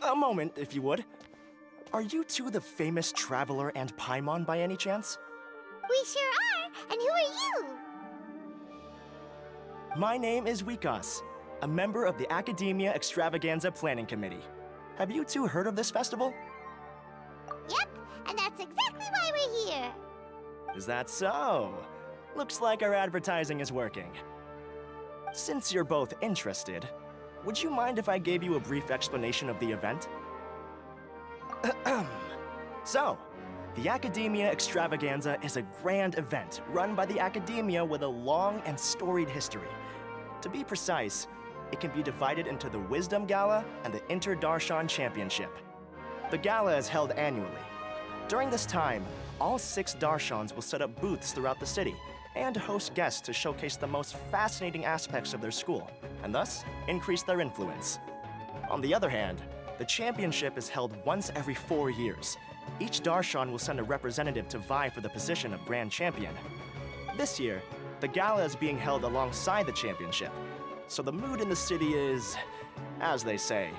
A moment, if you would. Are you two the famous Traveler and Paimon by any chance? We sure are! And who are you? My name is Wikas, a member of the Academia Extravaganza Planning Committee. Have you two heard of this festival? Yep, and that's exactly why we're here. Is that so? Looks like our advertising is working. Since you're both interested, would you mind if I gave you a brief explanation of the event? So, the Academia Extravaganza is a grand event run by the Academia with a long and storied history. To be precise, it can be divided into the Wisdom Gala and the Inter-Darshan Championship. The gala is held annually. During this time, all 6 Darshans will set up booths throughout the city and host guests to showcase the most fascinating aspects of their school, and thus increase their influence. On the other hand, the championship is held once every 4 years. Each Darshan will send a representative to vie for the position of Grand Champion. This year, the gala is being held alongside the championship, so the mood in the city is, as they say,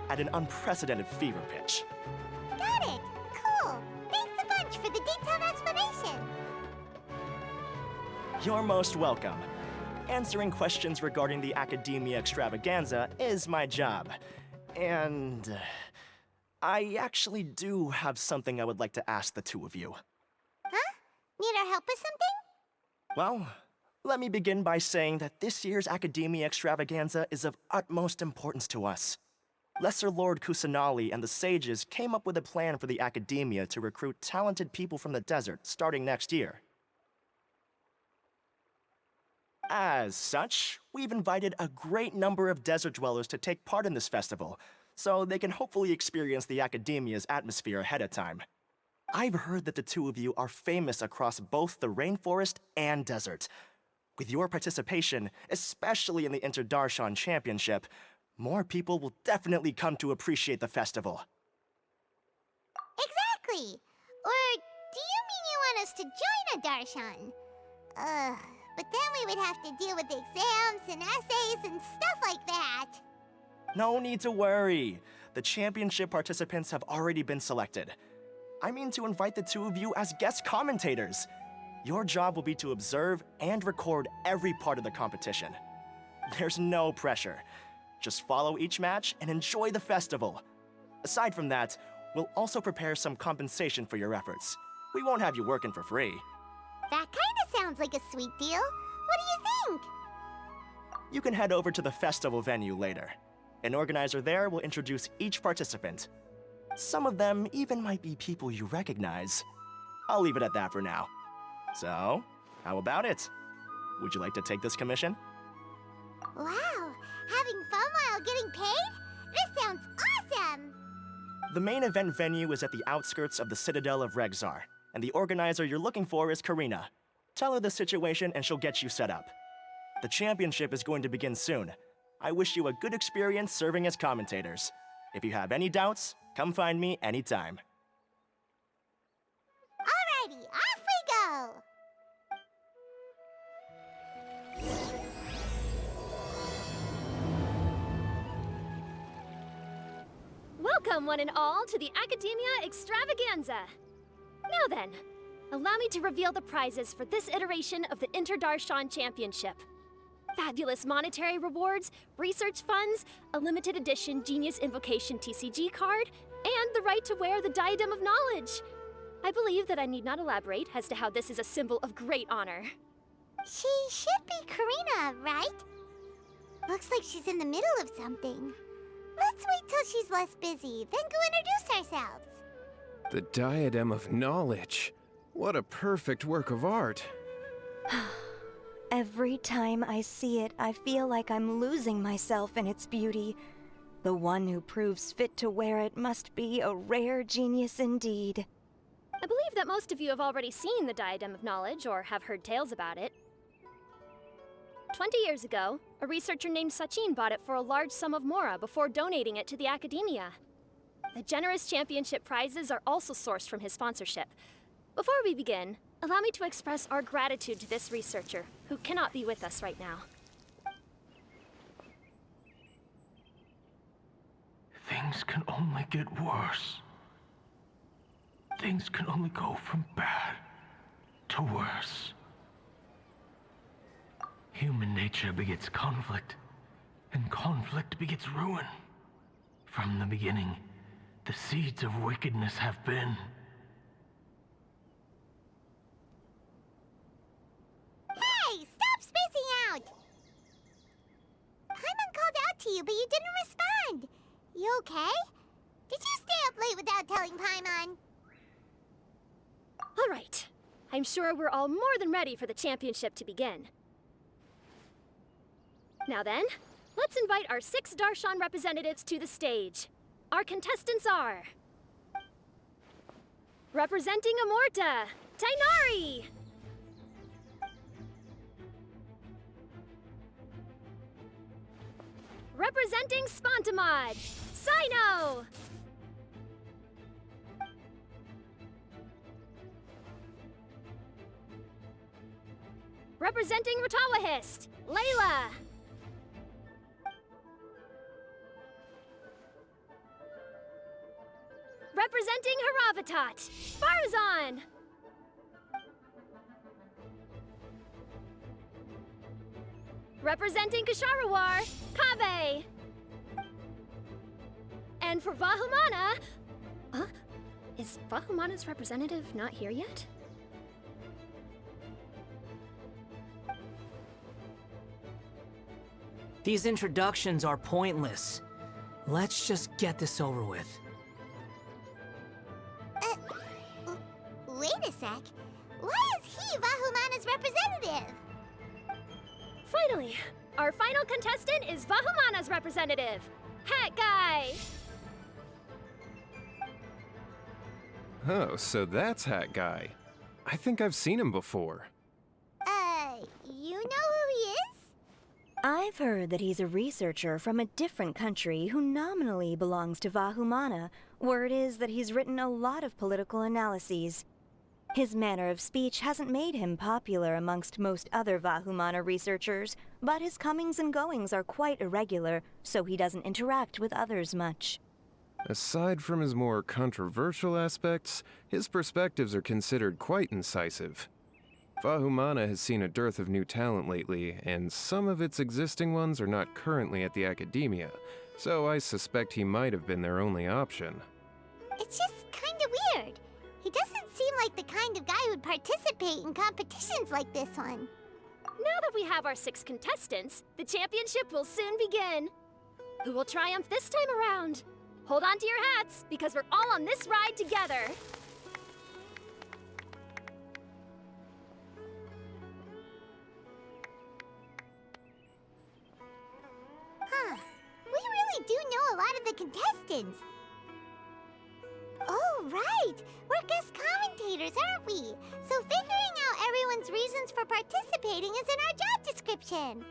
at an unprecedented fever pitch. Got it! Cool! Thanks a bunch for the detailed explanation! You're most welcome. Answering questions regarding the Academia Extravaganza is my job. And I actually do have something I would like to ask the two of you. Huh? Need our help with something? Well, let me begin by saying that this year's Academia Extravaganza is of utmost importance to us. Lesser Lord Kusanali and the sages came up with a plan for the Academia to recruit talented people from the desert starting next year. As such, we've invited a great number of desert dwellers to take part in this festival, so they can hopefully experience the Academia's atmosphere ahead of time. I've heard that the two of you are famous across both the rainforest and desert. With your participation, especially in the Inter-Darshan Championship, more people will definitely come to appreciate the festival. Exactly! Or do you mean you want us to join a Darshan? But then we would have to deal with exams and essays and stuff like that. No need to worry. The championship participants have already been selected. I mean to invite the two of you as guest commentators. Your job will be to observe and record every part of the competition. There's no pressure. Just follow each match and enjoy the festival. Aside from that, we'll also prepare some compensation for your efforts. We won't have you working for free. That kinda sounds like a sweet deal. What do you think? You can head over to the festival venue later. An organizer there will introduce each participant. Some of them even might be people you recognize. I'll leave it at that for now. So, how about it? Would you like to take this commission? Wow! Having fun while getting paid? This sounds awesome! The main event venue is at the outskirts of the Citadel of Regzar, and the organizer you're looking for is Karina. Tell her the situation and she'll get you set up. The championship is going to begin soon. I wish you a good experience serving as commentators. If you have any doubts, come find me anytime. Alrighty, off we go! Welcome, one and all, to the Academia Extravaganza. Now then, allow me to reveal the prizes for this iteration of the Inter-Darshan Championship. Fabulous monetary rewards, research funds, a limited edition Genius Invocation TCG card, and the right to wear the Diadem of Knowledge. I believe that I need not elaborate as to how this is a symbol of great honor. She should be Karina, right? Looks like she's in the middle of something. Let's wait till she's less busy, then go introduce ourselves. The Diadem of Knowledge. What a perfect work of art. Every time I see it, I feel like I'm losing myself in its beauty. The one who proves fit to wear it must be a rare genius indeed. I believe that most of you have already seen the Diadem of Knowledge or have heard tales about it. 20 years ago, a researcher named Sachin bought it for a large sum of mora before donating it to the Academia. The generous championship prizes are also sourced from his sponsorship. Before we begin, allow me to express our gratitude to this researcher, who cannot be with us right now. Things can only get worse. Things can only go from bad to worse. Human nature begets conflict, and conflict begets ruin. From the beginning, the seeds of wickedness have been. Hey, stop spacing out! Paimon called out to you, but you didn't respond. You okay? Did you stay up late without telling Paimon? All right. I'm sure we're all more than ready for the championship to begin. Now then, let's invite our 6 Darshan representatives to the stage. Our contestants are... Representing Amorta, Tainari! Representing Spontamod, Sino! Representing Ratawahist, Layla! Representing Haravatat, Farazan! Representing Kasharawar, Kaveh! And for Vahumana... Huh? Is Vahumana's representative not here yet? These introductions are pointless. Let's just get this over with. Wait a sec. Why is he Vahumana's representative? Finally, our final contestant is Vahumana's representative, Hat Guy! Oh, so that's Hat Guy. I think I've seen him before. You know who he is? I've heard that he's a researcher from a different country who nominally belongs to Vahumana. Word is that he's written a lot of political analyses. His manner of speech hasn't made him popular amongst most other Vahumana researchers, but his comings and goings are quite irregular, so he doesn't interact with others much. Aside from his more controversial aspects, his perspectives are considered quite incisive. Vahumana has seen a dearth of new talent lately, and some of its existing ones are not currently at the academia, so I suspect he might have been their only option. It's just kinda weird. He doesn't seem like the kind of guy who'd participate in competitions like this one. Now that we have our 6 contestants, the championship will soon begin. Who will triumph this time around? Hold on to your hats, because we're all on this ride together. Huh. We really do know a lot of the contestants. Oh, right! We're guest commentators, aren't we? So figuring out everyone's reasons for participating is in our job description.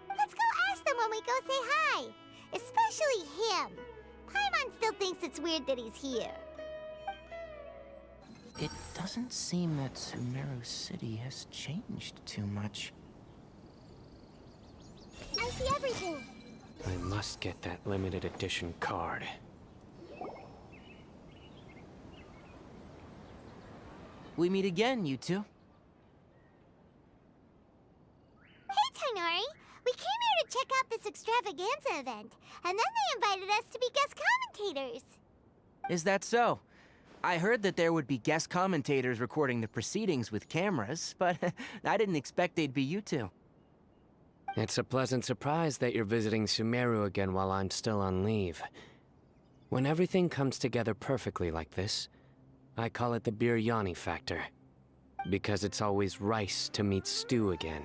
Let's go ask them when we go say hi. Especially him. Paimon still thinks it's weird that he's here. It doesn't seem that Sumeru City has changed too much. I see everything. I must get that limited edition card. We meet again, you two. Hey, Tainari. We came here to check out this extravaganza event, and then they invited us to be guest commentators. Is that so? I heard that there would be guest commentators recording the proceedings with cameras, but I didn't expect they'd be you two. It's a pleasant surprise that you're visiting Sumeru again while I'm still on leave. When everything comes together perfectly like this, I call it the biryani factor. Because it's always rice to meet stew again.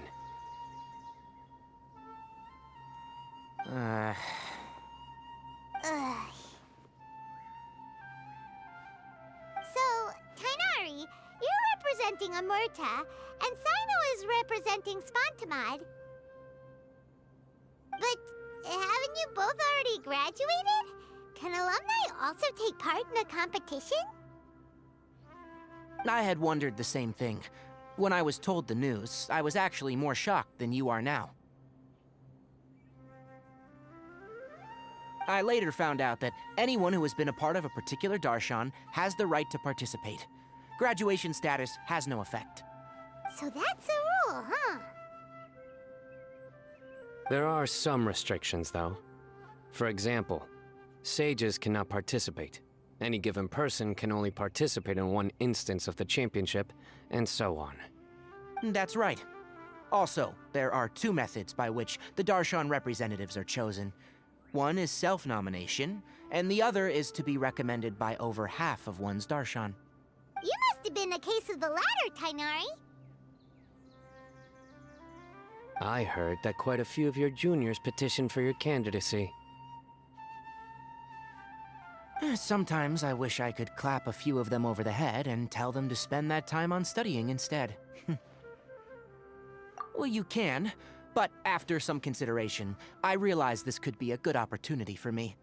Ugh. So, Tainari, you're representing Amurta, and Sino is representing Spontamod. But haven't you both already graduated? Can alumni also take part in a competition? I had wondered the same thing. When I was told the news, I was actually more shocked than you are now. I later found out that anyone who has been a part of a particular darshan has the right to participate. Graduation status has no effect. So that's a rule, huh? There are some restrictions, though. For example, sages cannot participate. Any given person can only participate in one instance of the championship, and so on. That's right. Also, there are two methods by which the darshan representatives are chosen. One is self-nomination, and the other is to be recommended by over half of one's darshan. You must have been a case of the latter, Tainari. I heard that quite a few of your juniors petitioned for your candidacy. Sometimes I wish I could clap a few of them over the head and tell them to spend that time on studying instead. Well, you can, but after some consideration, I realize this could be a good opportunity for me.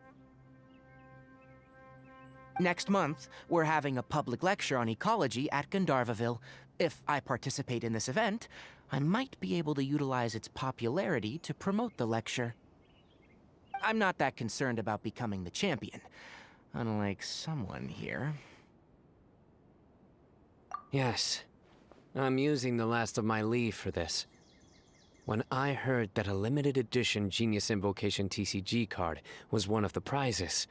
Next month, we're having a public lecture on ecology at Gandharvaville. If I participate in this event, I might be able to utilize its popularity to promote the lecture. I'm not that concerned about becoming the champion, unlike someone here. Yes, I'm using the last of my leave for this. When I heard that a limited edition Genius Invocation TCG card was one of the prizes,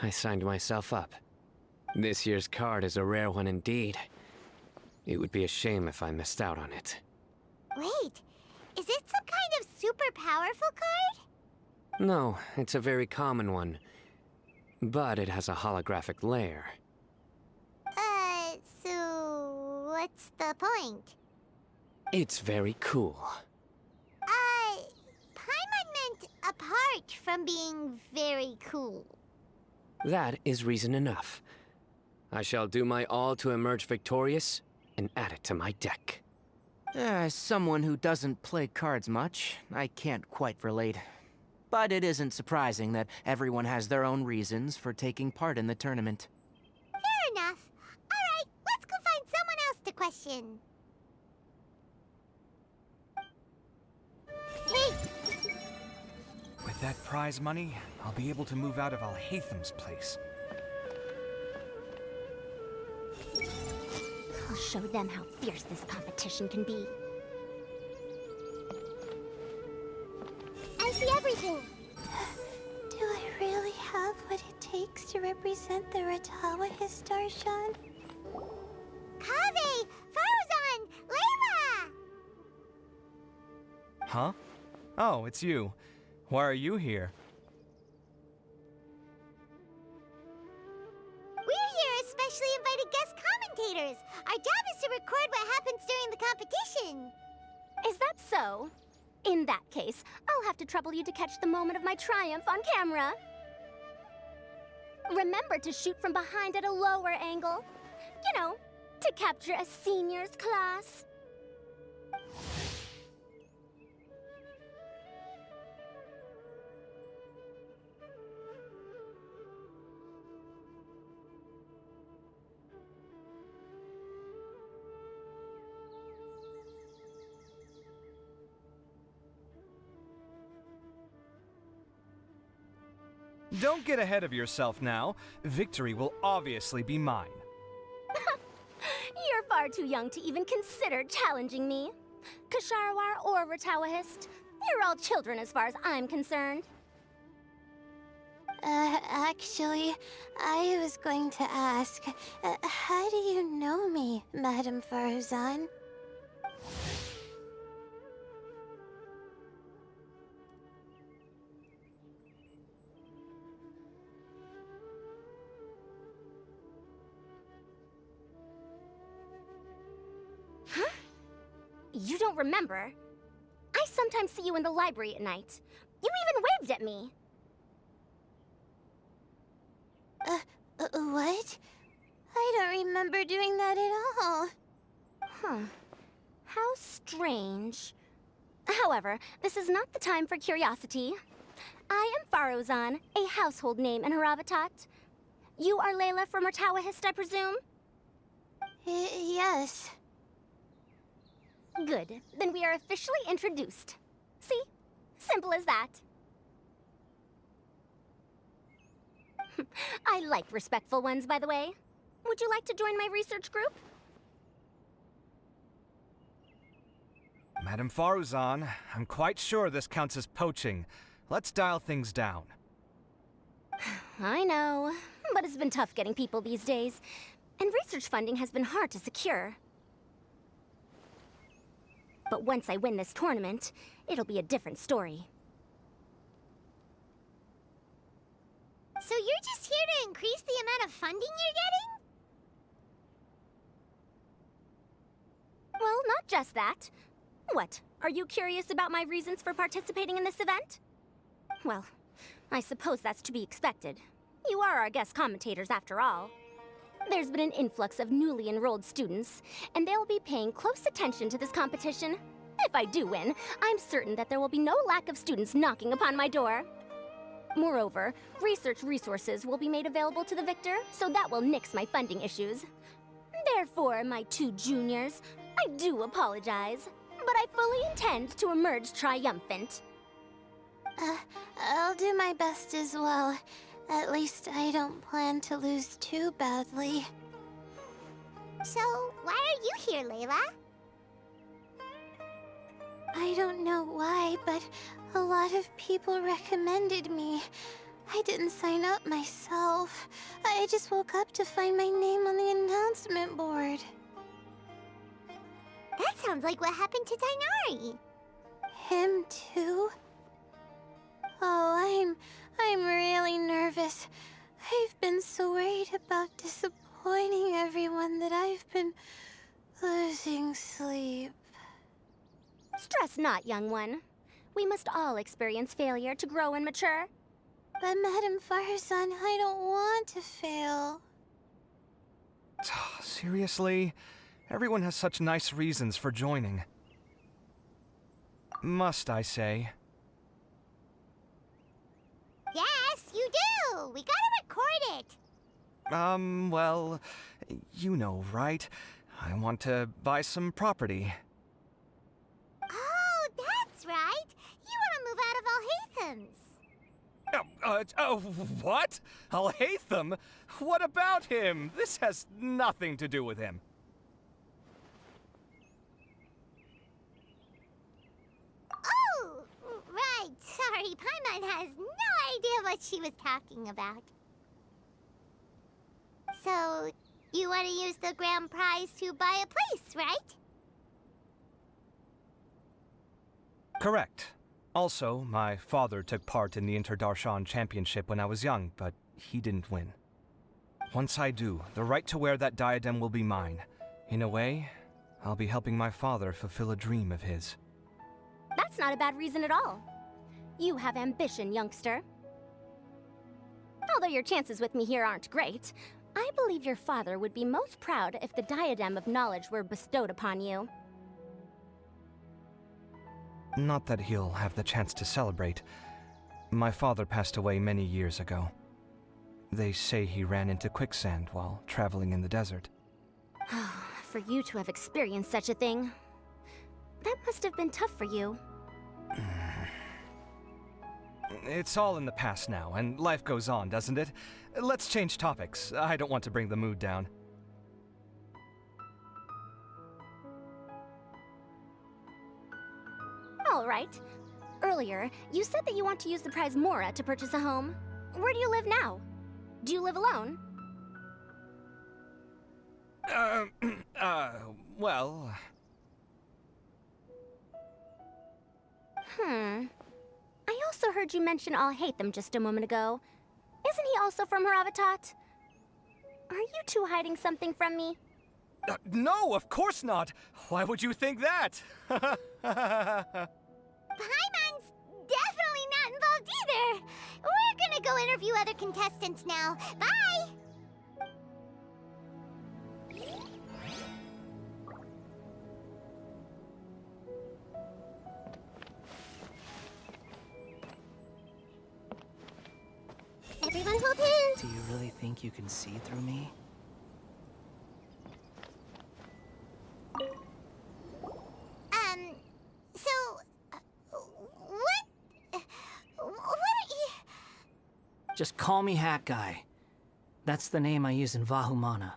I signed myself up. This year's card is a rare one indeed. It would be a shame if I missed out on it. Wait, is it some kind of super powerful card? No, it's a very common one. But it has a holographic layer. So what's the point? It's very cool. Paimon meant apart from being very cool. That is reason enough. I shall do my all to emerge victorious and add it to my deck. As someone who doesn't play cards much, I can't quite relate. But it isn't surprising that everyone has their own reasons for taking part in the tournament. Fair enough. Alright, let's go find someone else to question. Hey! With that prize money, I'll be able to move out of Alhatham's place. I'll show them how fierce this competition can be. I see everything! Do I really have what it takes to represent the Ratawa Darshan? Kaveh! Farzan! Layla! Huh? Oh, it's you. Why are you here? We're here as specially invited guest commentators. Our job is to record what happens during the competition. Is that so? In that case, I'll have to trouble you to catch the moment of my triumph on camera. Remember to shoot from behind at a lower angle. You know, to capture a seniors class. Don't get ahead of yourself now. Victory will obviously be mine. You're far too young to even consider challenging me. Kasharawar or Ratawahist, you're all children as far as I'm concerned. Actually, I was going to ask, how do you know me, Madam Farzan? Huh? You don't remember? I sometimes see you in the library at night. You even waved at me. What? I don't remember doing that at all. Huh. How strange. However, this is not the time for curiosity. I am Farozan, a household name in Haravatat. You are Layla from Ratawahist, I presume? Yes. Good. Then we are officially introduced. See? Simple as that. I like respectful ones, by the way. Would you like to join my research group? Madame Faruzan, I'm quite sure this counts as poaching. Let's dial things down. I know, but it's been tough getting people these days. And research funding has been hard to secure. But once I win this tournament, it'll be a different story. So you're just here to increase the amount of funding you're getting? Well, not just that. What, are you curious about my reasons for participating in this event? Well, I suppose that's to be expected. You are our guest commentators after all. There's been an influx of newly enrolled students, and they'll be paying close attention to this competition. If I do win, I'm certain that there will be no lack of students knocking upon my door. Moreover, research resources will be made available to the victor, so that will nix my funding issues. Therefore, my two juniors, I do apologize, but I fully intend to emerge triumphant. I'll do my best as well. At least I don't plan to lose too badly. So, why are you here, Layla? I don't know why, but a lot of people recommended me. I didn't sign up myself. I just woke up to find my name on the announcement board. That sounds like what happened to Dainari. Him too? Oh, I'm really nervous. I've been so worried about disappointing everyone that I've been losing sleep. Stress not, young one. We must all experience failure to grow and mature. But Madame Faruzan, I don't want to fail. Seriously? Everyone has such nice reasons for joining. Must I say? Yes, you do! We gotta record it! Well, you know, right? I want to buy some property. Oh, that's right! You want to move out of Alhatham's. What? Alhaitham? What about him? This has nothing to do with him. Oh, right. Sorry, Paimon has no idea what she was talking about. So, you want to use the grand prize to buy a place, right? Correct. Also, my father took part in the Interdarshan Championship when I was young, but he didn't win. Once I do, the right to wear that diadem will be mine. In a way, I'll be helping my father fulfill a dream of his. That's not a bad reason at all. You have ambition, youngster. Although your chances with me here aren't great, I believe your father would be most proud if the diadem of knowledge were bestowed upon you. Not that he'll have the chance to celebrate. My father passed away many years ago. They say he ran into quicksand while traveling in the desert. For you to have experienced such a thing, that must have been tough for you. It's all in the past now, and life goes on, doesn't it? Let's change topics. I don't want to bring the mood down. All right. Earlier, you said that you want to use the prize Mora to purchase a home. Where do you live now? Do you live alone? Well... I also heard you mention Alhaitham just a moment ago. Isn't he also from Haravatat? Are you two hiding something from me? No, of course not! Why would you think that? Paimon's definitely not involved either! We're gonna go interview other contestants now. Bye! Everyone hold hands! Do you really think you can see through me? What are you... Just call me Hat Guy. That's the name I use in Vahumana.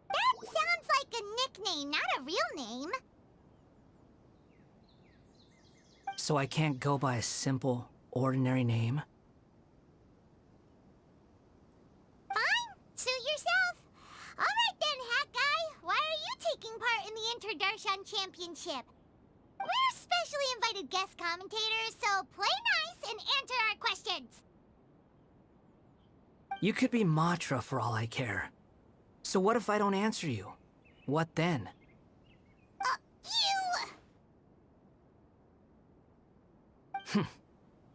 That sounds like a nickname, not a real name. So I can't go by a simple, ordinary name? Fine, suit yourself. All right then, Hat Guy. Why are you taking part in the Interdarshan Championship? We're specially invited guest commentators, so play nice and answer our questions. You could be Matra for all I care. So what if I don't answer you? What then? You...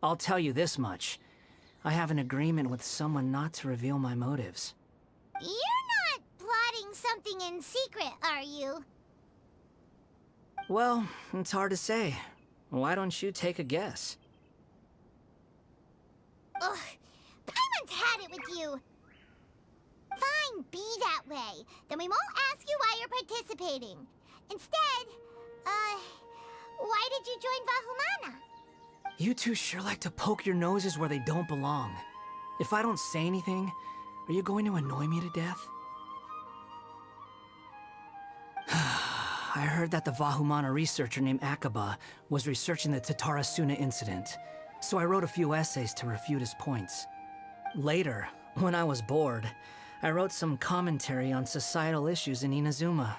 I'll tell you this much. I have an agreement with someone not to reveal my motives. You're not plotting something in secret, are you? Well, it's hard to say. Why don't you take a guess? Ugh, Paimon's had it with you. Fine, be that way. Then we won't ask you why you're participating. Instead, why did you join Vahumana? You two sure like to poke your noses where they don't belong. If I don't say anything, are you going to annoy me to death? I heard that the Vahumana researcher named Akaba was researching the Tatarasuna incident, so I wrote a few essays to refute his points. Later, when I was bored, I wrote some commentary on societal issues in Inazuma.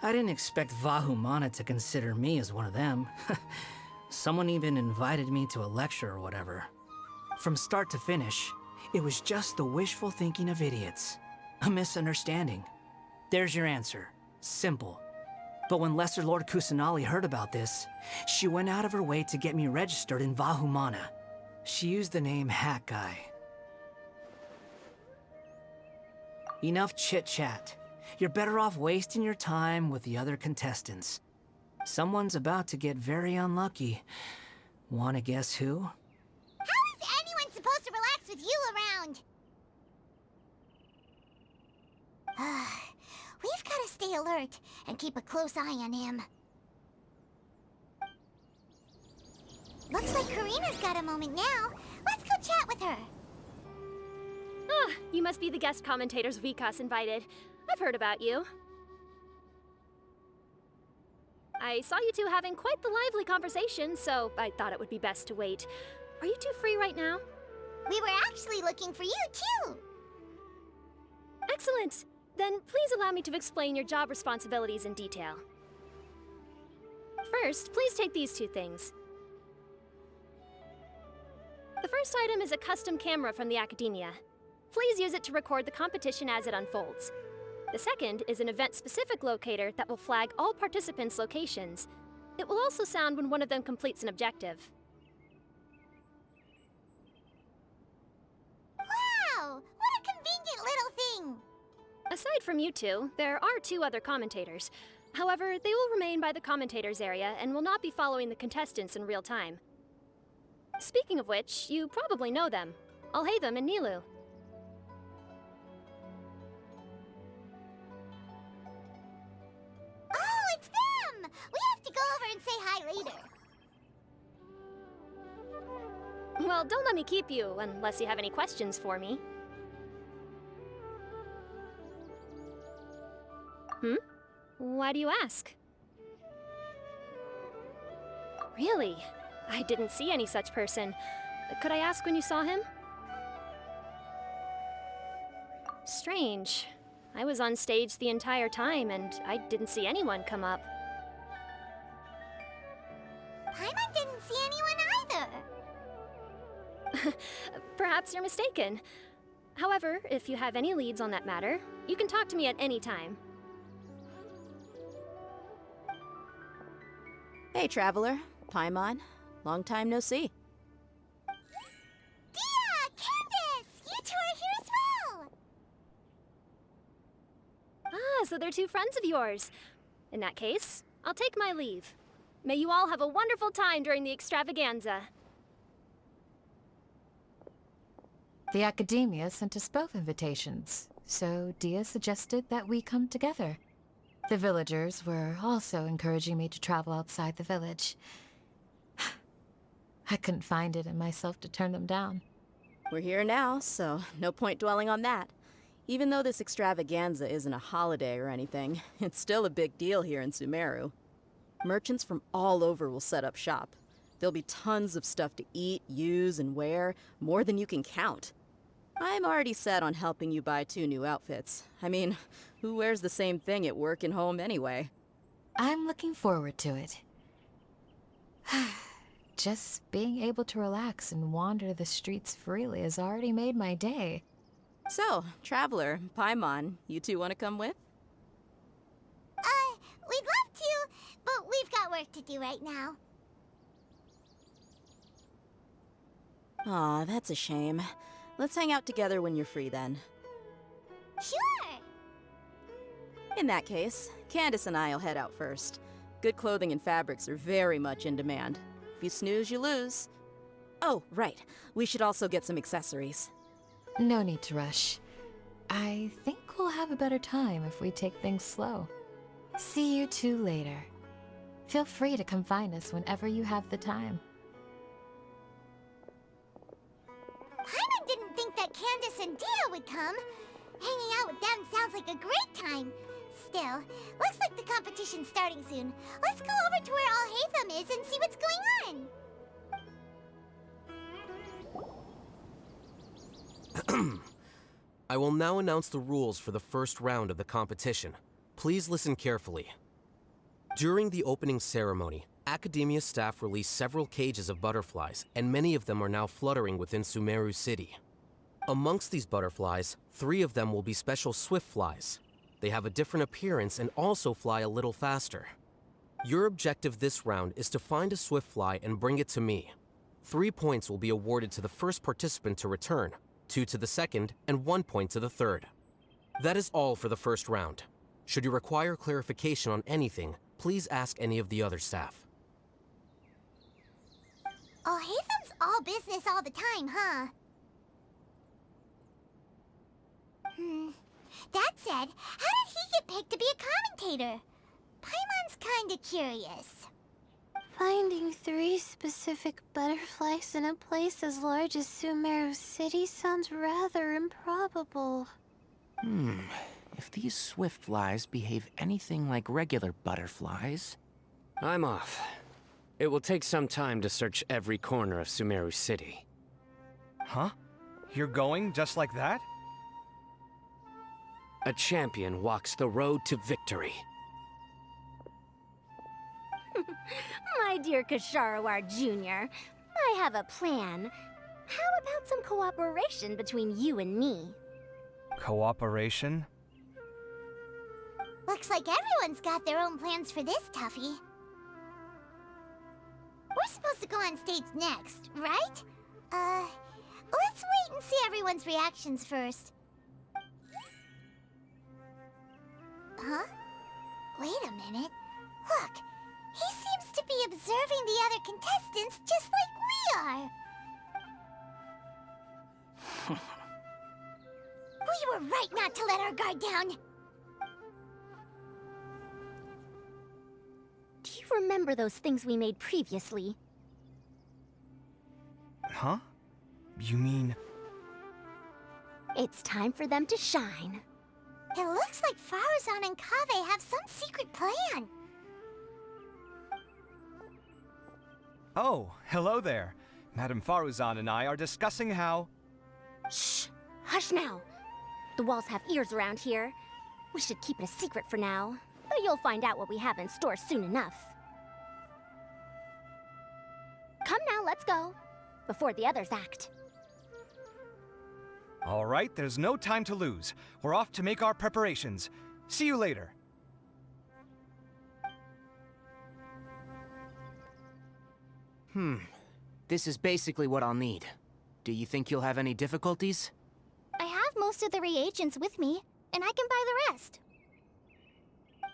I didn't expect Vahumana to consider me as one of them. Someone even invited me to a lecture or whatever. From start to finish, it was just the wishful thinking of idiots. A misunderstanding. There's your answer. Simple. But when Lesser Lord Kusanali heard about this, she went out of her way to get me registered in Vahumana. She used the name Hat Guy. Enough chit-chat. You're better off wasting your time with the other contestants. Someone's about to get very unlucky. Wanna guess who? How is anyone supposed to relax with you around? We've got to stay alert and keep a close eye on him. Looks like Karina's got a moment now. Let's go chat with her. Ah, you must be the guest commentators Vikas invited. I've heard about you. I saw you two having quite the lively conversation, so I thought it would be best to wait. Are you two free right now? We were actually looking for you, too. Excellent. Then please allow me to explain your job responsibilities in detail. First, please take these two things. The first item is a custom camera from the Academia. Please use it to record the competition as it unfolds. The second is an event-specific locator that will flag all participants' locations. It will also sound when one of them completes an objective. Wow! What a convenient little thing! Aside from you two, there are two other commentators. However, they will remain by the commentators area and will not be following the contestants in real time. Speaking of which, you probably know them. Alhaitham and Nilu. Oh, it's them! We have to go over and say hi later. Well, don't let me keep you, unless you have any questions for me. Why do you ask? Really? I didn't see any such person. Could I ask when you saw him? Strange. I was on stage the entire time, and I didn't see anyone come up. Paimon didn't see anyone either. Perhaps you're mistaken. However, if you have any leads on that matter, you can talk to me at any time. Hey, Traveler. Paimon. Long time no see. Dia! Candace! You two are here as well! Ah, so they're two friends of yours. In that case, I'll take my leave. May you all have a wonderful time during the extravaganza. The Academia sent us both invitations, so Dia suggested that we come together. The villagers were also encouraging me to travel outside the village. I couldn't find it in myself to turn them down. We're here now, so no point dwelling on that. Even though this extravaganza isn't a holiday or anything, it's still a big deal here in Sumeru. Merchants from all over will set up shop. There'll be tons of stuff to eat, use, and wear, more than you can count. I'm already set on helping you buy 2 new outfits. I mean, who wears the same thing at work and home anyway? I'm looking forward to it. Just being able to relax and wander the streets freely has already made my day. So, Traveler, Paimon, you two want to come with? We'd love to, but we've got work to do right now. Aw, that's a shame. Let's hang out together when you're free then. Sure! In that case, Candace and I'll head out first. Good clothing and fabrics are very much in demand. If you snooze, you lose. Oh, right. We should also get some accessories. No need to rush. I think we'll have a better time if we take things slow. See you two later. Feel free to come find us whenever you have the time. Paimon didn't think that Candace and Dia would come. Hanging out with them sounds like a great time. Still, looks like the competition's starting soon. Let's go over to where Alhaitham is and see what's going on. I will now announce the rules for the first round of the competition. Please listen carefully. During the opening ceremony, Academia staff released several cages of butterflies, and many of them are now fluttering within Sumeru City. Amongst these butterflies, 3 of them will be special swift flies. They have a different appearance and also fly a little faster. Your objective this round is to find a swift fly and bring it to me. 3 points will be awarded to the first participant to return, 2 to the second, and 1 point to the third. That is all for the first round. Should you require clarification on anything, please ask any of the other staff. Alhaitham's all business all the time, huh? That said, how did he get picked to be a commentator? Paimon's kinda curious. Finding 3 specific butterflies in a place as large as Sumeru City sounds rather improbable. If these swift flies behave anything like regular butterflies... I'm off. It will take some time to search every corner of Sumeru City. Huh? You're going just like that? A champion walks the road to victory. My dear Kasharawar Jr., I have a plan. How about some cooperation between you and me? Cooperation? Looks like everyone's got their own plans for this, Tuffy. We're supposed to go on stage next, right? Let's wait and see everyone's reactions first. Huh? Wait a minute. Look, he seems to be observing the other contestants just like we are. We were right not to let our guard down. Do you remember those things we made previously? Huh? You mean... It's time for them to shine. It looks like Faruzan and Kaveh have some secret plan. Oh, hello there. Madame Faruzan and I are discussing how... Shh! Hush now! The walls have ears around here. We should keep it a secret for now, but you'll find out what we have in store soon enough. Come now, let's go, before the others act. All right, there's no time to lose. We're off to make our preparations. See you later. This is basically what I'll need. Do you think you'll have any difficulties? I have most of the reagents with me, and I can buy the rest.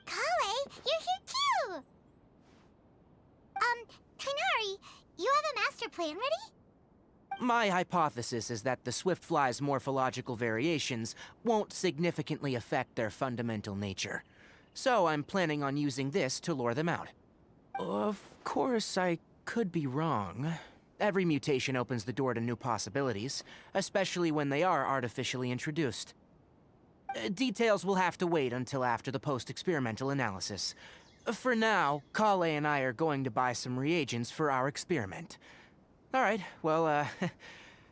Kale, you're here too! Kainari, you have a master plan ready? My hypothesis is that the swift fly's morphological variations won't significantly affect their fundamental nature. So I'm planning on using this to lure them out. Of course, I could be wrong. Every mutation opens the door to new possibilities, especially when they are artificially introduced. Details will have to wait until after the post-experimental analysis. For now, Kale and I are going to buy some reagents for our experiment. All right, well,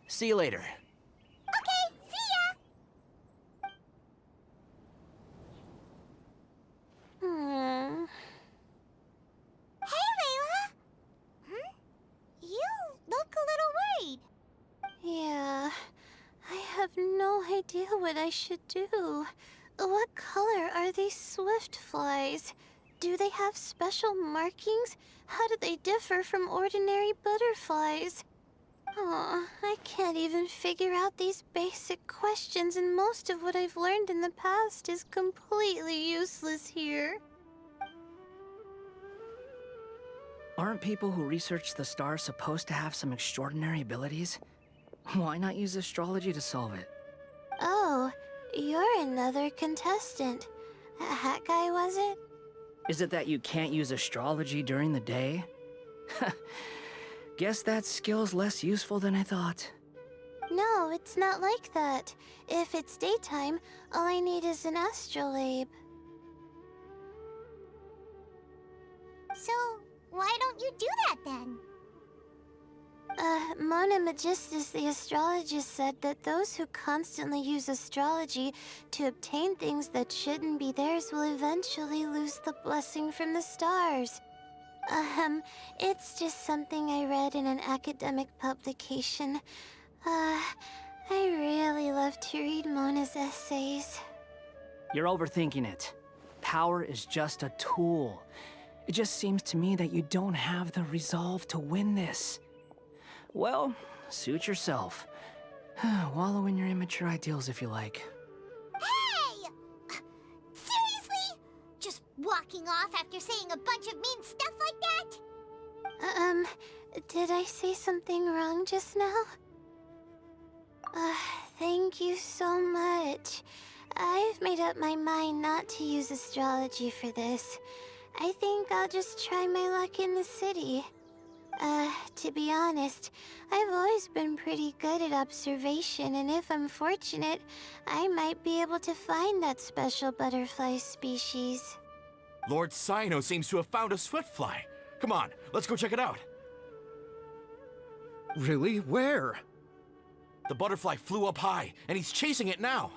see you later. Okay, see ya! Hey, Layla! You look a little worried. Yeah, I have no idea what I should do. What color are these swift flies? Do they have special markings? How do they differ from ordinary butterflies? Aw, I can't even figure out these basic questions, and most of what I've learned in the past is completely useless here. Aren't people who research the stars supposed to have some extraordinary abilities? Why not use astrology to solve it? Oh, you're another contestant. That guy, was it? Is it that you can't use astrology during the day? Guess that skill's less useful than I thought. No, it's not like that. If it's daytime, all I need is an astrolabe. So, why don't you do that then? Mona Magistus, the astrologist, said that those who constantly use astrology to obtain things that shouldn't be theirs will eventually lose the blessing from the stars. It's just something I read in an academic publication. I really love to read Mona's essays. You're overthinking it. Power is just a tool. It just seems to me that you don't have the resolve to win this. Well, suit yourself. Wallow in your immature ideals if you like. Hey! Seriously? Just walking off after saying a bunch of mean stuff like that? Did I say something wrong just now? Thank you so much. I've made up my mind not to use astrology for this. I think I'll just try my luck in the city. To be honest, I've always been pretty good at observation, and if I'm fortunate, I might be able to find that special butterfly species. Lord Cyno seems to have found a swiftfly. Come on, let's go check it out. Really? Where? The butterfly flew up high, and he's chasing it now.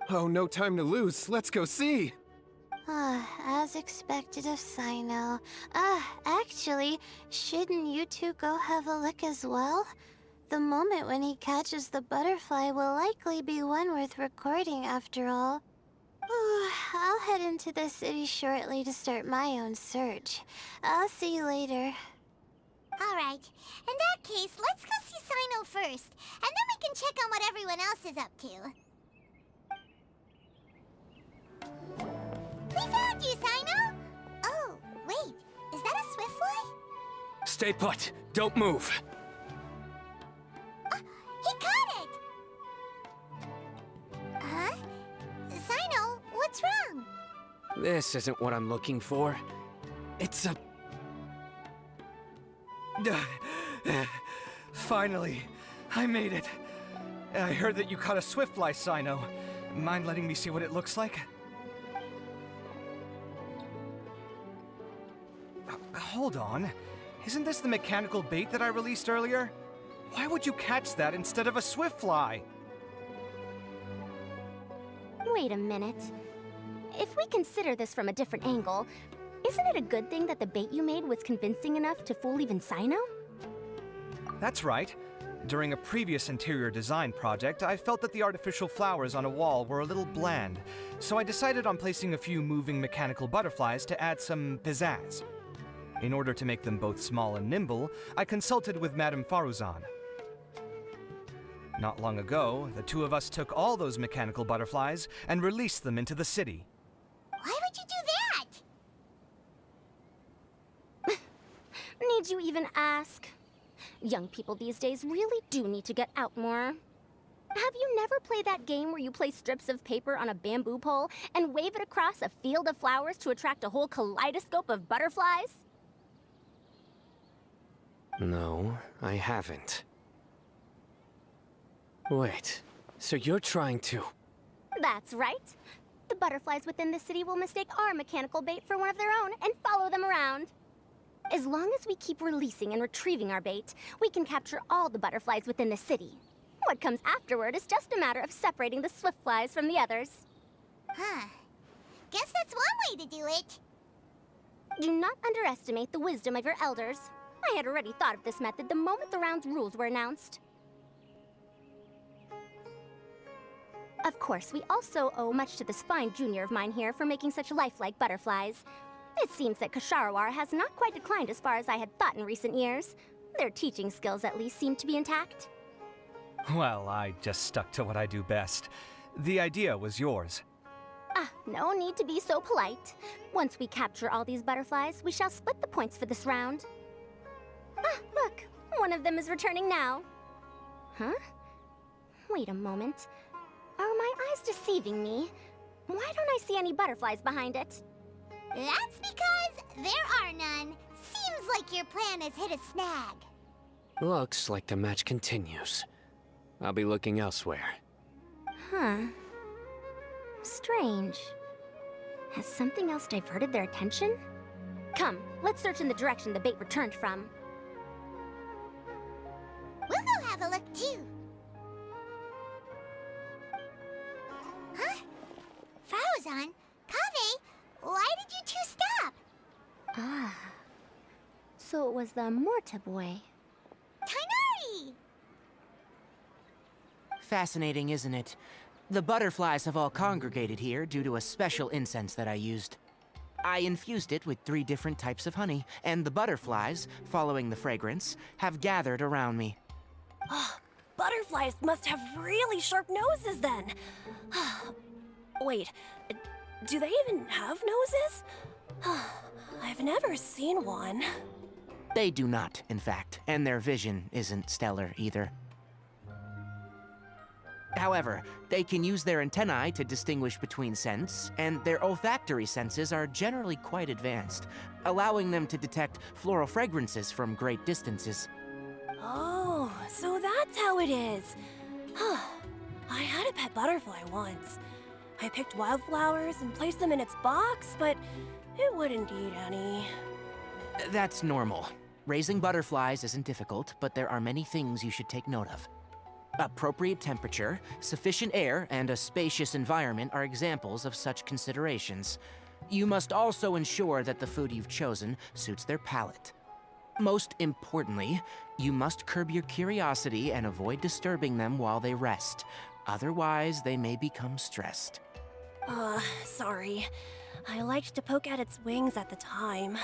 Oh, no time to lose. Let's go see. As expected of Cyno. Actually, shouldn't you two go have a look as well? The moment when he catches the butterfly will likely be one worth recording after all. I'll head into the city shortly to start my own search. I'll see you later. Alright, in that case, let's go see Cyno first, and then we can check on what everyone else is up to. We found you, Cyno! Oh, wait, is that a swiftfly? Stay put. Don't move. He caught it! Huh? Cyno, what's wrong? This isn't what I'm looking for. It's a... Finally, I made it. I heard that you caught a swiftfly, Cyno. Mind letting me see what it looks like? Hold on. Isn't this the mechanical bait that I released earlier? Why would you catch that instead of a swiftfly? Wait a minute. If we consider this from a different angle, isn't it a good thing that the bait you made was convincing enough to fool even Cyno? That's right. During a previous interior design project, I felt that the artificial flowers on a wall were a little bland, so I decided on placing a few moving mechanical butterflies to add some pizzazz. In order to make them both small and nimble, I consulted with Madame Faruzan. Not long ago, the two of us took all those mechanical butterflies and released them into the city. Why would you do that? Need you even ask? Young people these days really do need to get out more. Have you never played that game where you place strips of paper on a bamboo pole and wave it across a field of flowers to attract a whole kaleidoscope of butterflies? No, I haven't. Wait, so you're trying to... That's right. The butterflies within the city will mistake our mechanical bait for one of their own and follow them around. As long as we keep releasing and retrieving our bait, we can capture all the butterflies within the city. What comes afterward is just a matter of separating the swift flies from the others. Huh. Guess that's one way to do it. Do not underestimate the wisdom of your elders. I had already thought of this method the moment the round's rules were announced. Of course, we also owe much to this fine junior of mine here for making such lifelike butterflies. It seems that Kasharawar has not quite declined as far as I had thought in recent years. Their teaching skills at least seem to be intact. Well, I just stuck to what I do best. The idea was yours. No need to be so polite. Once we capture all these butterflies, we shall split the points for this round. Look, one of them is returning now. Huh? Wait a moment. Are my eyes deceiving me? Why don't I see any butterflies behind it? That's because there are none. Seems like your plan has hit a snag. Looks like the match continues. I'll be looking elsewhere. Huh. Strange. Has something else diverted their attention? Come, let's search in the direction the bait returned from. We'll go have a look too. Huh? Fauzan? Kaveh? Why did you two stop? So it was the Morta boy. Tainari! Fascinating, isn't it? The butterflies have all congregated here due to a special incense that I used. I infused it with 3 different types of honey, and the butterflies, following the fragrance, have gathered around me. Butterflies must have really sharp noses then. Wait, do they even have noses? I've never seen one. They do not, in fact, and their vision isn't stellar either. However, they can use their antennae to distinguish between scents, and their olfactory senses are generally quite advanced, allowing them to detect floral fragrances from great distances. Oh, so that's how it is. I had a pet butterfly once. I picked wildflowers and placed them in its box, but it wouldn't eat any. That's normal. Raising butterflies isn't difficult, but there are many things you should take note of. Appropriate temperature, sufficient air, and a spacious environment are examples of such considerations. You must also ensure that the food you've chosen suits their palate. Most importantly, you must curb your curiosity and avoid disturbing them while they rest. Otherwise, they may become stressed. Sorry. I liked to poke at its wings at the time.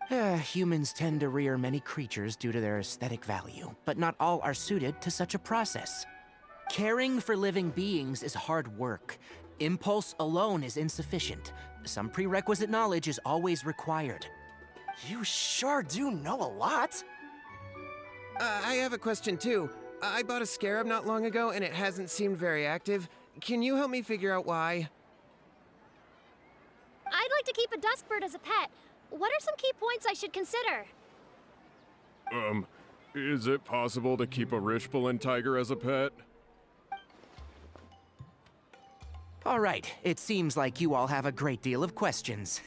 Humans tend to rear many creatures due to their aesthetic value, but not all are suited to such a process. Caring for living beings is hard work. Impulse alone is insufficient. Some prerequisite knowledge is always required. You sure do know a lot. I have a question too. I bought a scarab not long ago and it hasn't seemed very active. Can you help me figure out why? I'd like to keep a duskbird as a pet. What are some key points I should consider? Is it possible to keep a Rishbalin tiger as a pet? All right, it seems like you all have a great deal of questions.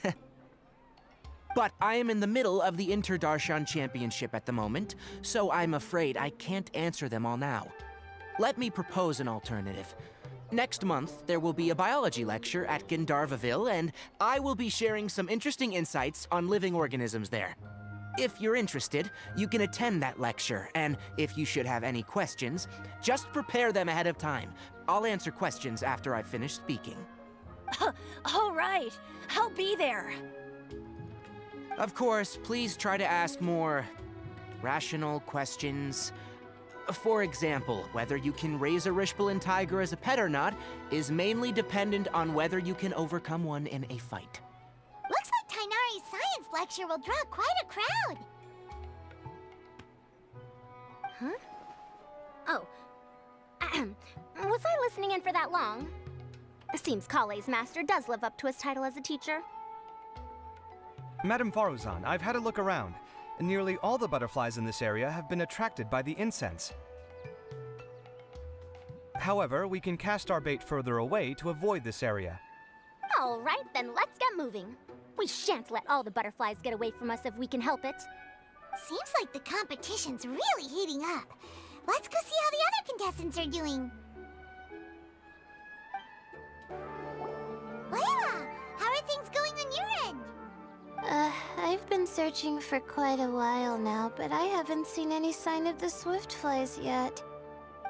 But I am in the middle of the Inter-Darshan Championship at the moment, so I'm afraid I can't answer them all now. Let me propose an alternative. Next month, there will be a biology lecture at Gandharvaville, and I will be sharing some interesting insights on living organisms there. If you're interested, you can attend that lecture, and if you should have any questions, just prepare them ahead of time. I'll answer questions after I've finished speaking. All right, I'll be there. Of course, please try to ask more rational questions. For example, whether you can raise a Rishbalin tiger as a pet or not is mainly dependent on whether you can overcome one in a fight. Looks like Tainari's science lecture will draw quite a crowd. Huh? Oh. Was I listening in for that long? Seems Kale's master does live up to his title as a teacher. Madame Faruzan, I've had a look around. Nearly all the butterflies in this area have been attracted by the incense. However, we can cast our bait further away to avoid this area. All right, then let's get moving. We shan't let all the butterflies get away from us if we can help it. Seems like the competition's really heating up. Let's go see how the other contestants are doing. Layla, how are things going on your end? I've been searching for quite a while now, but I haven't seen any sign of the swiftflies yet.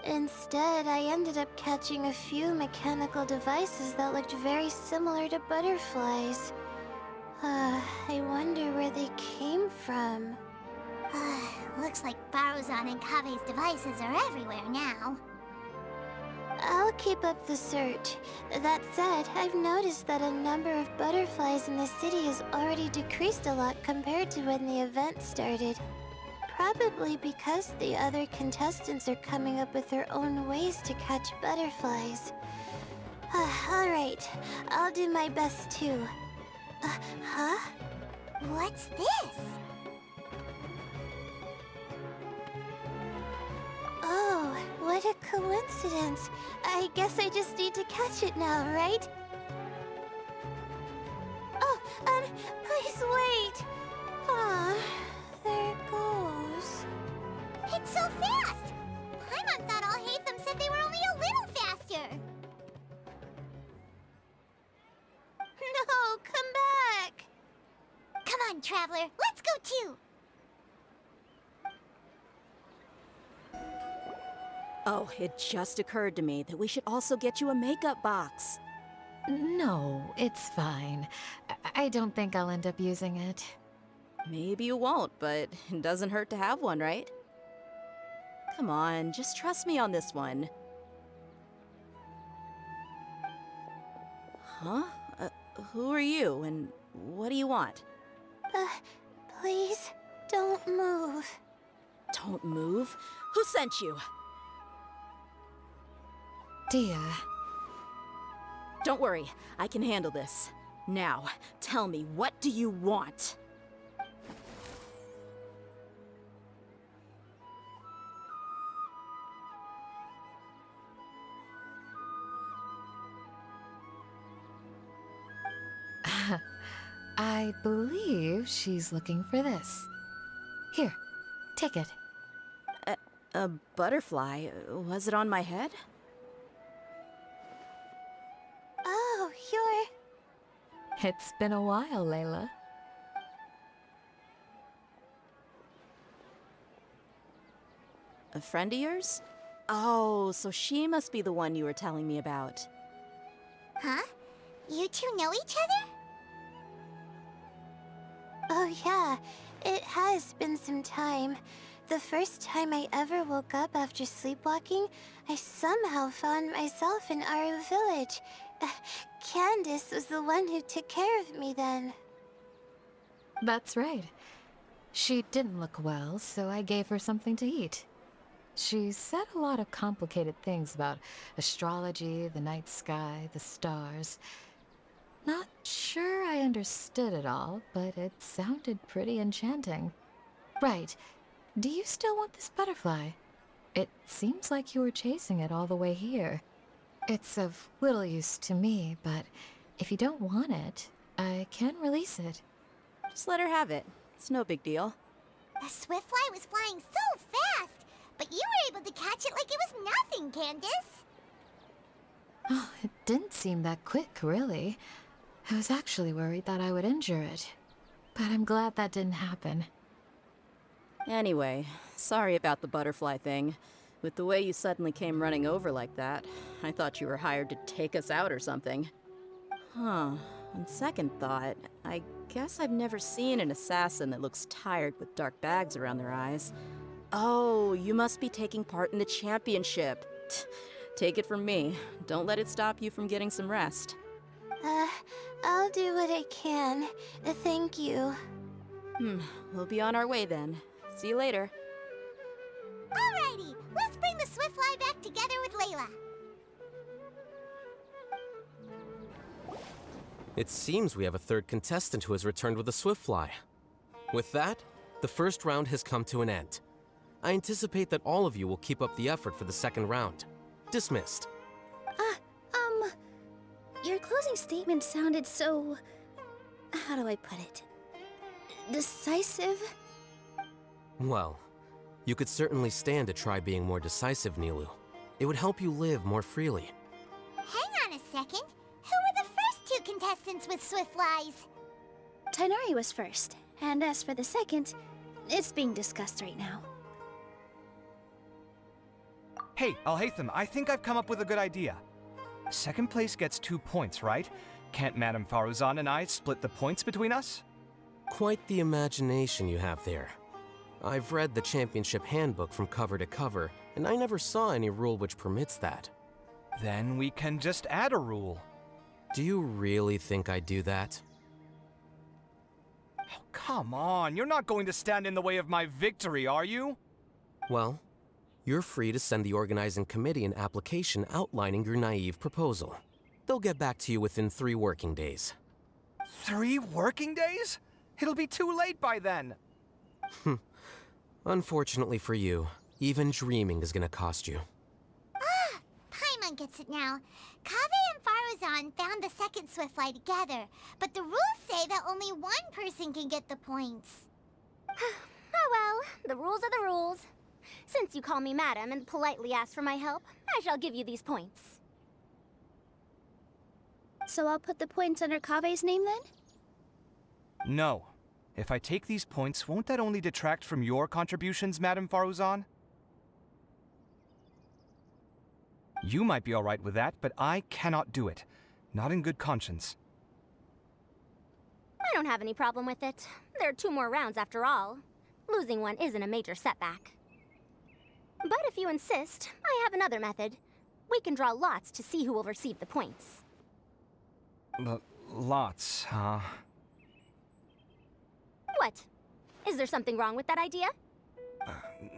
Instead, I ended up catching a few mechanical devices that looked very similar to butterflies. I wonder where they came from. Looks like Baruzan and Kave's devices are everywhere now. I'll keep up the search. That said, I've noticed that a number of butterflies in the city has already decreased a lot compared to when the event started. Probably because the other contestants are coming up with their own ways to catch butterflies. Alright, I'll do my best too. Huh? What's this? Oh, what a coincidence. I guess I just need to catch it now, right? Oh, please wait. Aw, there it goes. It's so fast! Paimon thought all Hatham said they were only a little faster. No, come back! Come on, Traveler, let's go too! Oh, it just occurred to me that we should also get you a makeup box. No, it's fine. I don't think I'll end up using it. Maybe you won't, but it doesn't hurt to have one, right? Come on, just trust me on this one. Huh? Who are you, and what do you want? Please, don't move. Don't move? Who sent you? Dia. Don't worry, I can handle this. Now, tell me, what do you want? I believe she's looking for this. Here, take it. A butterfly? Was it on my head? Oh, you're... It's been a while, Layla. A friend of yours? Oh, so she must be the one you were telling me about. Huh? You two know each other? Oh yeah, it has been some time. The first time I ever woke up after sleepwalking, I somehow found myself in Aru village. Candace was the one who took care of me then. That's right. She didn't look well, so I gave her something to eat. She said a lot of complicated things about astrology, the night sky, the stars. Not sure I understood it all, but it sounded pretty enchanting. Right. Do you still want this butterfly? It seems like you were chasing it all the way here. It's of little use to me, but if you don't want it, I can release it. Just let her have it. It's no big deal. The swiftfly was flying so fast, but you were able to catch it like it was nothing, Candace. Oh, it didn't seem that quick, really. I was actually worried that I would injure it. But I'm glad that didn't happen. Anyway, sorry about the butterfly thing. With the way you suddenly came running over like that, I thought you were hired to take us out or something. Huh. On second thought, I guess I've never seen an assassin that looks tired with dark bags around their eyes. Oh, you must be taking part in the championship. Take it from me. Don't let it stop you from getting some rest. I'll do what I can. Thank you. We'll be on our way then. See you later. Alrighty, let's bring the swiftfly back together with Layla. It seems we have a third contestant who has returned with a swiftfly. With that, the first round has come to an end. I anticipate that all of you will keep up the effort for the second round. dismissed. Your closing statement sounded so... how do I put it? Decisive? Well, you could certainly stand to try being more decisive, Nilu. It would help you live more freely. Hang on a second. Who were the first two contestants with swift flies? Tainari was first, and as for the second, it's being discussed right now. Hey, Alhaitham, I think I've come up with a good idea. Second place gets 2 points, right? Can't Madame Faruzan and I split the points between us? Quite the imagination you have there. I've read the championship handbook from cover to cover, and I never saw any rule which permits that. Then we can just add a rule. Do you really think I'd do that? Oh, come on, you're not going to stand in the way of my victory, are you? Well, you're free to send the organizing committee an application outlining your naive proposal. They'll get back to you within 3 working days. 3 working days? It'll be too late by then. Unfortunately for you, even dreaming is gonna cost you. Ah! Paimon gets it now. Kaveh and Faruzan found the second Swiftfly together, but the rules say that only one person can get the points. Oh well, the rules are the rules. Since you call me madam and politely ask for my help, I shall give you these points. So I'll put the points under Kaveh's name then? No. If I take these points, won't that only detract from your contributions, Madame Faruzan? You might be alright with that, but I cannot do it. Not in good conscience. I don't have any problem with it. There are 2 more rounds after all. Losing one isn't a major setback. But if you insist, I have another method. We can draw lots to see who will receive the points. Lots, huh? What? Is there something wrong with that idea?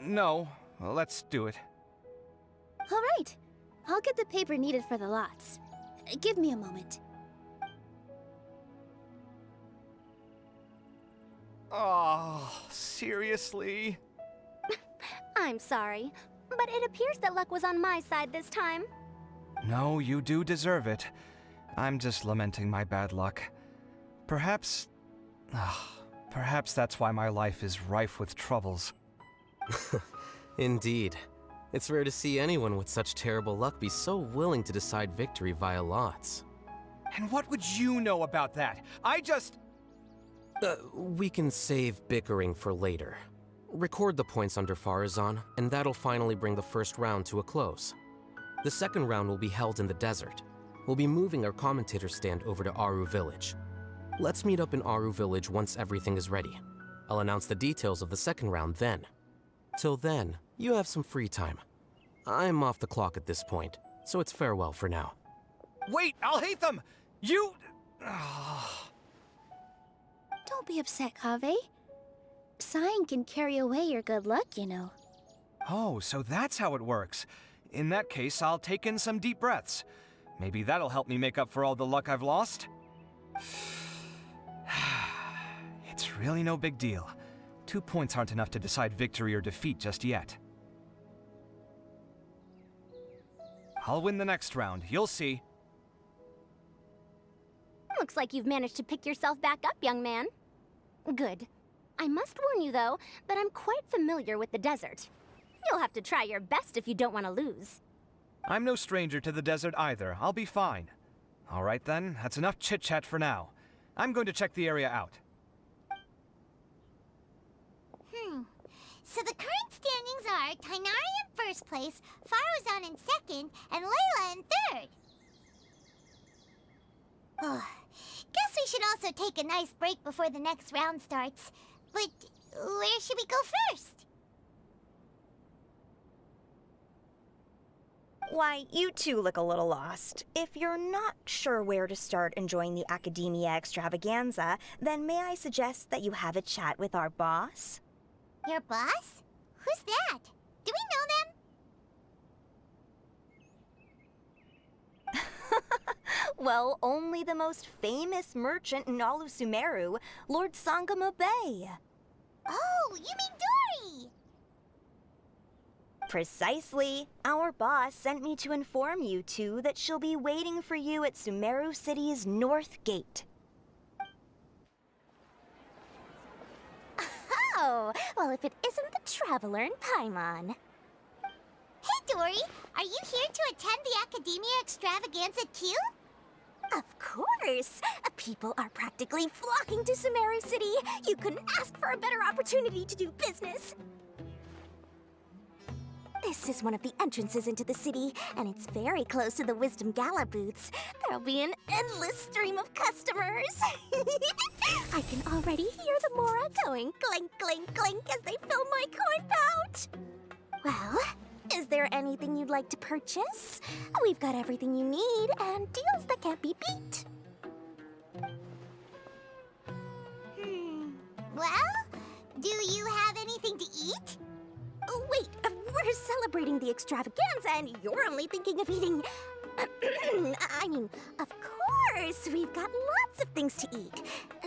No. Well, let's do it. All right. I'll get the paper needed for the lots. Give me a moment. Oh, seriously? I'm sorry, but it appears that luck was on my side this time. No, you do deserve it. I'm just lamenting my bad luck. Perhaps that's why my life is rife with troubles. Indeed. It's rare to see anyone with such terrible luck be so willing to decide victory via lots. And what would you know about that? I just... We can save bickering for later. Record the points under Faruzan, and that'll finally bring the first round to a close. The second round will be held in the desert. We'll be moving our commentator stand over to Aru Village. Let's meet up in Aru Village once everything is ready. I'll announce the details of the second round then. Till then, you have some free time. I'm off the clock at this point, so it's farewell for now. Wait, Alhaitham! You... Don't be upset, Kaveh. Sighing can carry away your good luck, you know. Oh, so that's how it works. In that case, I'll take in some deep breaths. Maybe that'll help me make up for all the luck I've lost. It's really no big deal. 2 points aren't enough to decide victory or defeat just yet. I'll win the next round, you'll see. Looks like you've managed to pick yourself back up, young man. Good. I must warn you, though, that I'm quite familiar with the desert. You'll have to try your best if you don't want to lose. I'm no stranger to the desert either. I'll be fine. All right then, that's enough chit-chat for now. I'm going to check the area out. So the current standings are Tainari in first place, Faruzan in second, and Layla in third. Guess we should also take a nice break before the next round starts. But where should we go first? Why, you two look a little lost. If you're not sure where to start enjoying the Academia extravaganza, then may I suggest that you have a chat with our boss? Your boss? Who's that? Do we know them? Well, only the most famous merchant in all of Sumeru, Lord Sangamo Bay. Oh, you mean Dory! Precisely. Our boss sent me to inform you two that she'll be waiting for you at Sumeru City's North Gate. Oh, well, if it isn't the Traveler in Paimon. Hey, Dory! Are you here to attend the Academia Extravaganza too? Of course! People are practically flocking to Sumeru City. You couldn't ask for a better opportunity to do business. This is one of the entrances into the city, and it's very close to the Wisdom Gala booths. There'll be an endless stream of customers. I can already hear the Mora going clink, clink, clink as they fill my coin pouch. Well, is there anything you'd like to purchase? We've got everything you need and deals that can't be beat. Well, do you have anything to eat? Oh, wait, we're celebrating the extravaganza and you're only thinking of eating... I mean, of course, we've got lots of things to eat.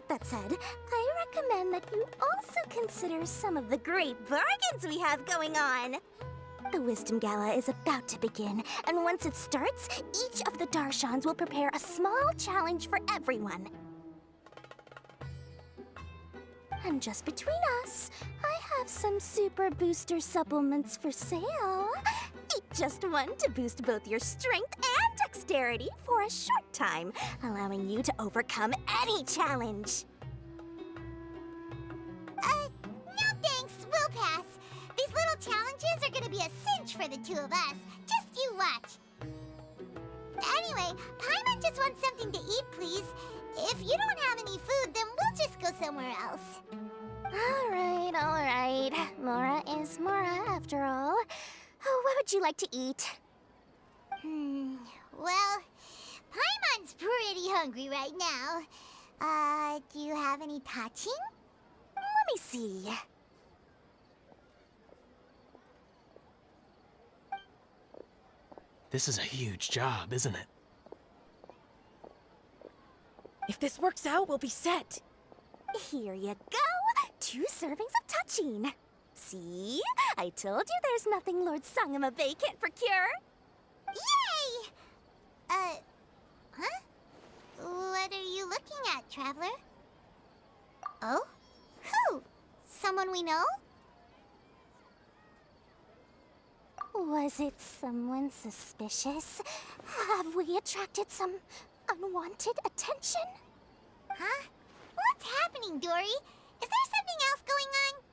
That said, I recommend that you also consider some of the great bargains we have going on. The Wisdom Gala is about to begin, and once it starts, each of the Darshans will prepare a small challenge for everyone. And just between us, I have some super booster supplements for sale. Eat just one to boost both your strength and dexterity for a short time, allowing you to overcome any challenge. No thanks, we'll pass. These little challenges are gonna be a cinch for the two of us. Just you watch. Anyway, Paimon just wants something to eat, please. If you don't have any food, then we'll just go somewhere else. All right. Mora is Mora, after all. What would you like to eat? Well, Paimon's pretty hungry right now. Do you have any touching? Let me see. This is a huge job, isn't it? If this works out, we'll be set. Here you go. 2 servings of touching. See? I told you there's nothing Lord Sangamabe can't procure. Yay! Huh? What are you looking at, Traveler? Oh? Who? Someone we know? Was it someone suspicious? Have we attracted some unwanted attention? Huh? What's happening, Dory? Is there something else going on?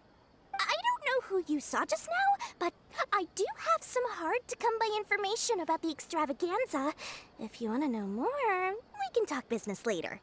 I don't know who you saw just now, but I do have some hard-to-come-by information about the extravaganza. If you want to know more, we can talk business later.